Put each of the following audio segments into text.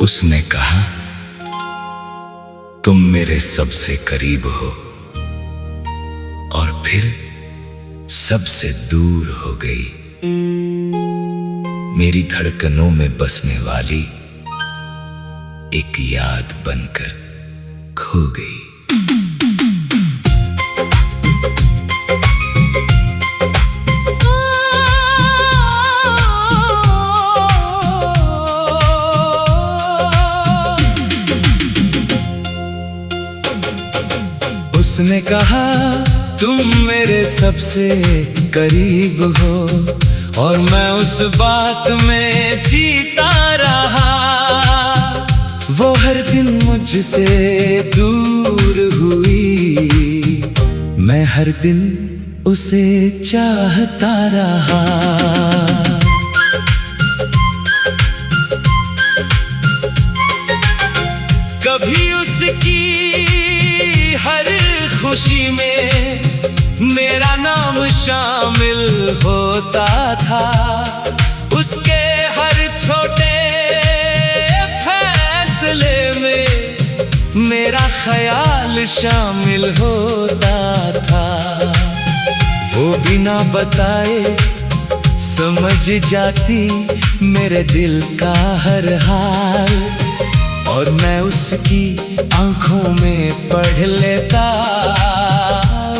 उसने कहा, तुम मेरे सबसे करीब हो और फिर सबसे दूर हो गई। मेरी धड़कनों में बसने वाली एक याद बनकर खो गई। उसने कहा, तुम मेरे सबसे करीब हो और मैं उस बात में जीता रहा। वो हर दिन मुझसे दूर हुई, मैं हर दिन उसे चाहता रहा। कभी उसकी हर खुशी में मेरा नाम शामिल होता था, उसके हर छोटे फैसले में मेरा ख्याल शामिल होता था। वो बिना बताए समझ जाती मेरे दिल का हर हाल और मैं उसकी आंखों में पढ़ लेता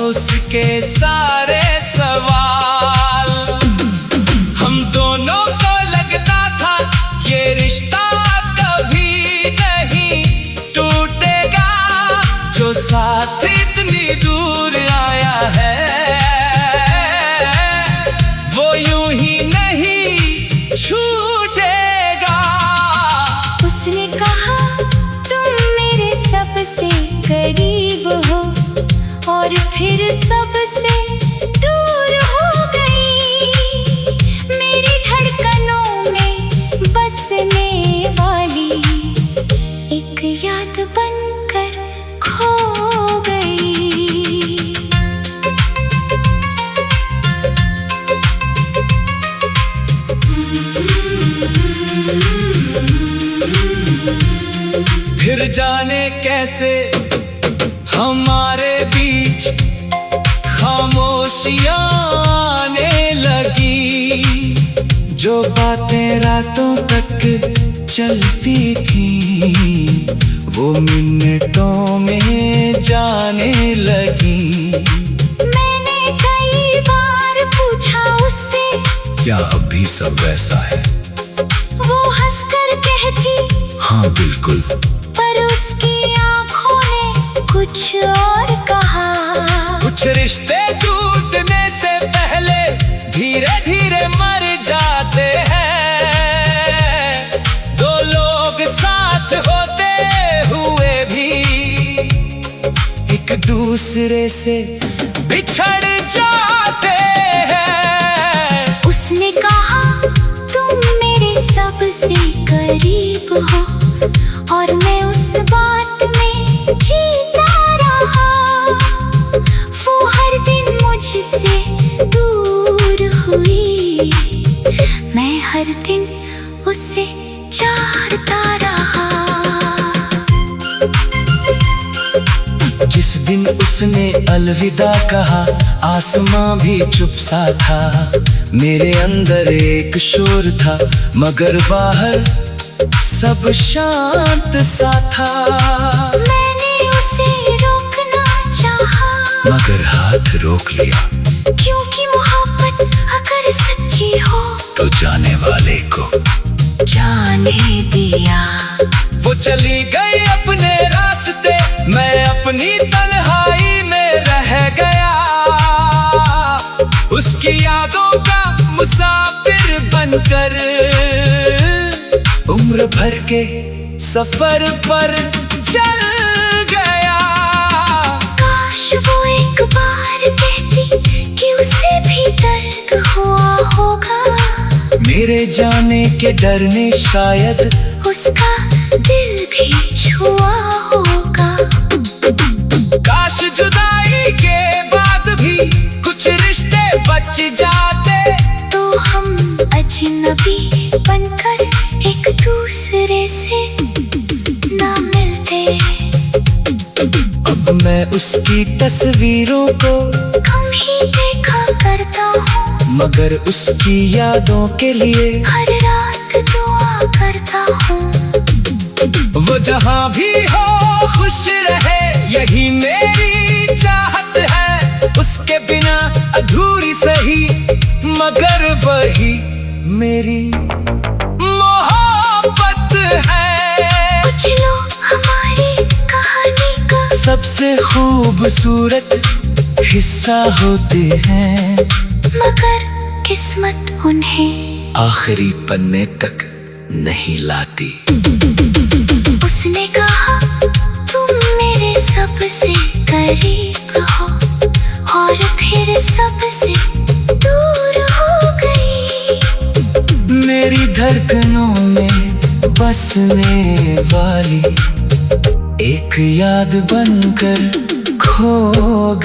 उसके सारे सवाल। हम दोनों को लगता था ये रिश्ता कभी नहीं टूटेगा, जो साथ इतनी दूर आया है वो यूं ही नहीं छूटेगा। उसने कहा, सबसे करीब हो और फिर सबसे दूर हो गई। मेरी धड़कनों में बसने वाली एक याद बनकर खो गई। फिर जाने कैसे हमारे बीच खामोशियां आने लगी। जो बातें रातों तक चलती थी वो मिनटों में जाने लगी। मैंने कई बार पूछा उससे, क्या अब भी सब वैसा है? वो हंसकर कहती, हाँ बिल्कुल। पर उसकी आंखों ने कुछ और कहा। कुछ रिश्ते टूटने से पहले धीरे धीरे मर जाते हैं। दो लोग साथ होते हुए भी एक दूसरे से बिछड़ जाते हैं। उसने कहा, तुम मेरे सबसे करीब हो और मैं उस बात में जीता रहा। वो हर दिन मुझसे दूर हुई, मैं हर दिन उसे चाहता रहा। जिस दिन उसने अलविदा कहा आसमां भी चुप सा था। मेरे अंदर एक शोर था मगर बाहर सब शांत सा था। मैंने उसे रोकना चाहा मगर हाथ रोक लिया, क्योंकि मोहब्बत अगर सच्ची हो तो जाने वाले को जाने दिया। वो चली गई अपने रास्ते, मैं अपनी तन्हाई में रह गया। उसकी यादों का मुसाफिर बनकर उम्र भर के सफर पर चल गया। काश वो एक बार कहती कि उसे भी दर्द हुआ होगा। मेरे जाने के डर ने शायद उसका दिल भी छुआ होगा। काश जुदाई के बाद भी कुछ रिश्ते बच जाते, तो हम अजनबी बनकर एक दूसरे से मैं उसकी तस्वीरों को कम ही देखा करता हूँ, मगर उसकी यादों के लिए हर रात दुआ करता हूँ। वो जहाँ भी हो खुश रहे, यही मेरी चाहत है। उसके बिना अधूरी सही, मगर वही मेरी मोहब्बत है। कुछ लोग हमारी कहानी का सबसे खूबसूरत हिस्सा होते हैं, मगर किस्मत उन्हें आखिरी पन्ने तक नहीं लाती। उसने कहा तुम मेरे सबसे करीब हो, और फिर सबसे दूर हो गई। मेरी धड़कनों में बसने वाली एक याद बनकर खो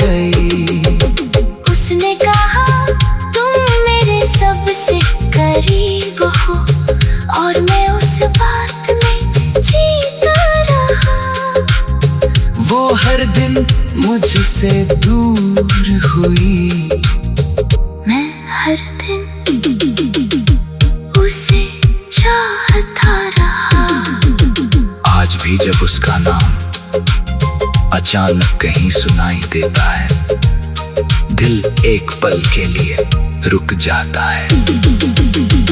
गई। उसने कहा तुम मेरे सबसे करीब हो, और मैं उस बात में जीता रहा। वो हर दिन मुझसे दूर हुई, मैं हर दिन उसे चाहता रहा। आज भी जब उसका नाम अचानक कहीं सुनाई देता है, दिल एक पल के लिए रुक जाता है।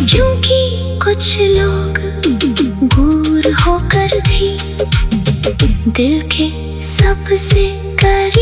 क्योंकि कुछ लोग दूर होकर भी दिल के सबसे करीब